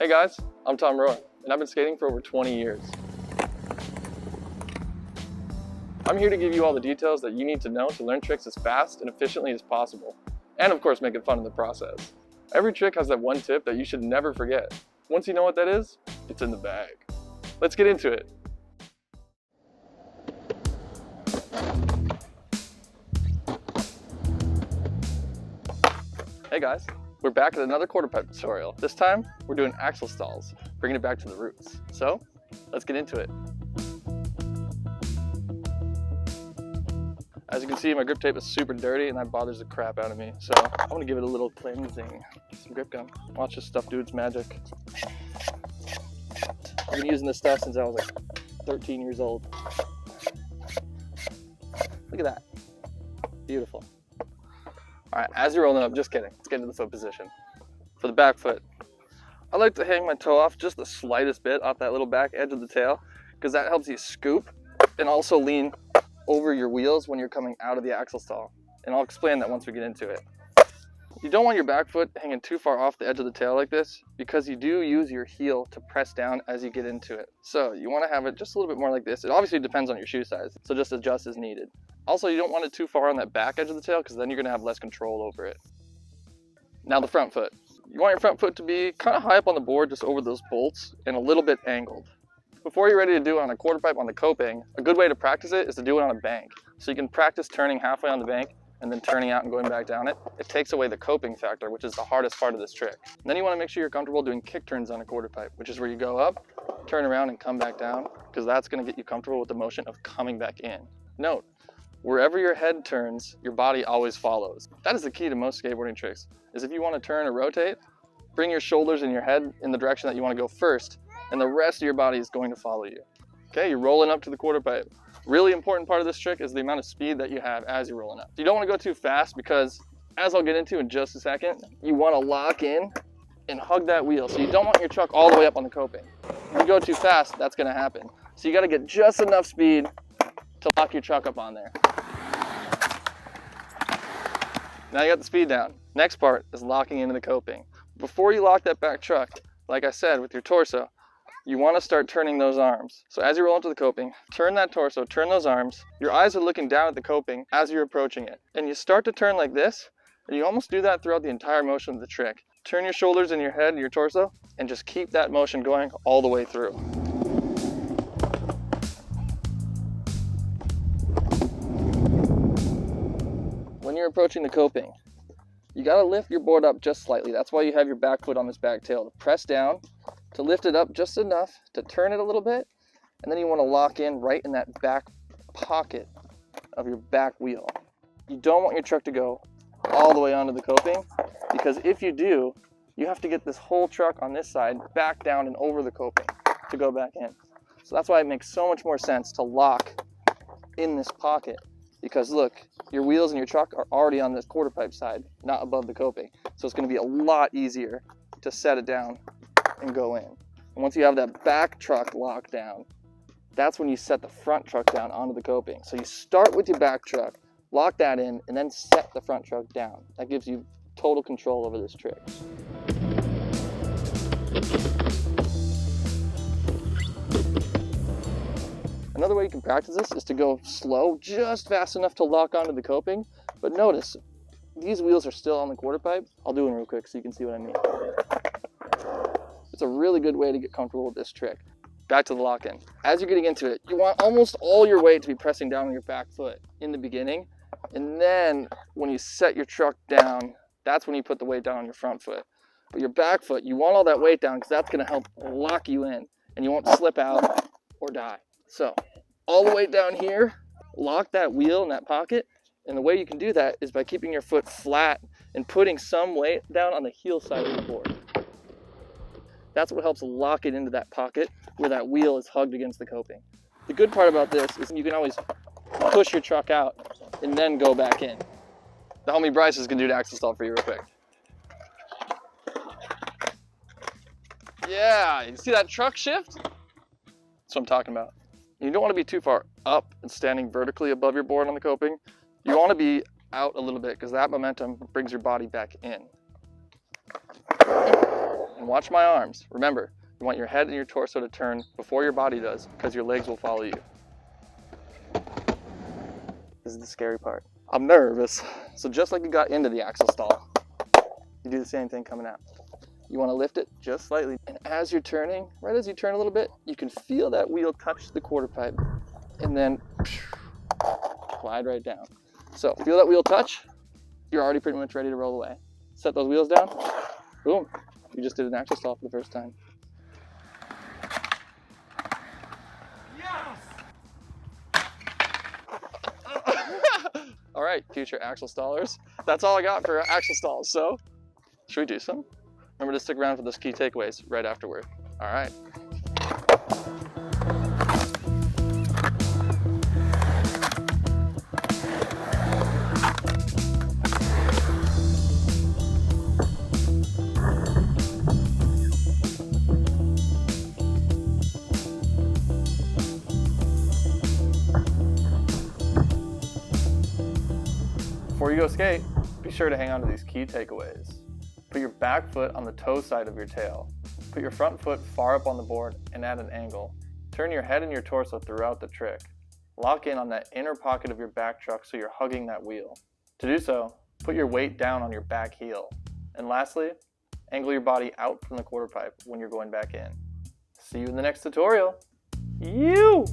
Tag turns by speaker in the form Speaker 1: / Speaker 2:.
Speaker 1: Hey guys, I'm Tom Roy, and I've been skating for over 20 years. I'm here to give you all the details that you need to know to learn tricks as fast and efficiently as possible, and of course make it fun in the process. Every trick has that one tip that you should never forget. Once you know what that is, it's in the bag. Let's get into it. Hey guys, we're back at another quarter pipe tutorial. This time, we're doing axle stalls, bringing it back to the roots. So, let's get into it. As you can see, my grip tape is super dirty and that bothers the crap out of me. So, I want to give it a little cleansing. Some grip gum. Watch this stuff do its magic. I've been using this stuff since I was like 13 years old. Look at that. Beautiful. Alright, as you're rolling up, just kidding. Let's get into the foot position. For the back foot, I like to hang my toe off just the slightest bit off that little back edge of the tail, because that helps you scoop and also lean over your wheels when you're coming out of the axle stall. And I'll explain that once we get into it. You don't want your back foot hanging too far off the edge of the tail like this, because you do use your heel to press down as you get into it. So you want to have it just a little bit more like this. It obviously depends on your shoe size, so just adjust as needed. Also, you don't want it too far on that back edge of the tail, because then you're going to have less control over it. Now the front foot. You want your front foot to be kind of high up on the board, just over those bolts, and a little bit angled. Before you're ready to do it on a quarter pipe on the coping, a good way to practice it is to do it on a bank. So you can practice turning halfway on the bank, and then turning out and going back down it. It takes away the coping factor, which is the hardest part of this trick. And then you want to make sure you're comfortable doing kick turns on a quarter pipe, which is where you go up, turn around, and come back down, because that's going to get you comfortable with the motion of coming back in. Note, wherever your head turns, your body always follows. That is the key to most skateboarding tricks, is if you want to turn or rotate, bring your shoulders and your head in the direction that you want to go first, and the rest of your body is going to follow you. Okay, you're rolling up to the quarter pipe. Really important part of this trick is the amount of speed that you have as you're rolling up. You don't want to go too fast, because as I'll get into in just a second, you want to lock in and hug that wheel. So you don't want your truck all the way up on the coping. If you go too fast, that's going to happen. So you got to get just enough speed to lock your truck up on there. Now you got the speed down. Next part is locking into the coping. Before you lock that back truck, like I said, with your torso, you want to start turning those arms. So as you roll into the coping, turn that torso, turn those arms. Your eyes are looking down at the coping as you're approaching it. And you start to turn like this, and you almost do that throughout the entire motion of the trick. Turn your shoulders and your head and your torso, and just keep that motion going all the way through. When you're approaching the coping, you got to lift your board up just slightly. That's why you have your back foot on this back tail, to press down, to lift it up just enough to turn it a little bit, and then you want to lock in right in that back pocket of your back wheel. You don't want your truck to go all the way onto the coping, because if you do, you have to get this whole truck on this side back down and over the coping to go back in. So that's why it makes so much more sense to lock in this pocket, because look, your wheels and your truck are already on this quarter pipe side, not above the coping. So it's going to be a lot easier to set it down and go in. And once you have that back truck locked down, that's when you set the front truck down onto the coping. So you start with your back truck, lock that in, and then set the front truck down. That gives you total control over this trick. Another way you can practice this is to go slow, just fast enough to lock onto the coping. But notice, these wheels are still on the quarter pipe. I'll do them real quick so you can see what I mean. It's a really good way to get comfortable with this trick. Back to the lock-in. As you're getting into it, you want almost all your weight to be pressing down on your back foot in the beginning. And then when you set your truck down, that's when you put the weight down on your front foot. But your back foot, you want all that weight down, because that's going to help lock you in, and you won't slip out or die. So all the way down here, lock that wheel in that pocket. And the way you can do that is by keeping your foot flat and putting some weight down on the heel side of the board. That's what helps lock it into that pocket where that wheel is hugged against the coping. The good part about this is you can always push your truck out and then go back in. The homie Bryce is going to do the axle stall for you real quick. Yeah, you see that truck shift? That's what I'm talking about. You don't want to be too far up and standing vertically above your board on the coping. You want to be out a little bit, because that momentum brings your body back in. And watch my arms. Remember, you want your head and your torso to turn before your body does, because your legs will follow you. This is the scary part. I'm nervous. So just like you got into the axle stall, you do the same thing coming out. You want to lift it just slightly. And as you're turning, right as you turn a little bit, you can feel that wheel touch the quarter pipe and then glide right down. So feel that wheel touch, you're already pretty much ready to roll away. Set those wheels down, boom. You just did an axle stall for the first time. All right, future axle stallers. That's all I got for axle stalls. So should we do some? Remember to stick around for those key takeaways right afterward. All right. Before you go skate, be sure to hang on to these key takeaways. Put your back foot on the toe side of your tail. Put your front foot far up on the board and at an angle. Turn your head and your torso throughout the trick. Lock in on that inner pocket of your back truck so you're hugging that wheel. To do so, put your weight down on your back heel. And lastly, angle your body out from the quarter pipe when you're going back in. See you in the next tutorial. You!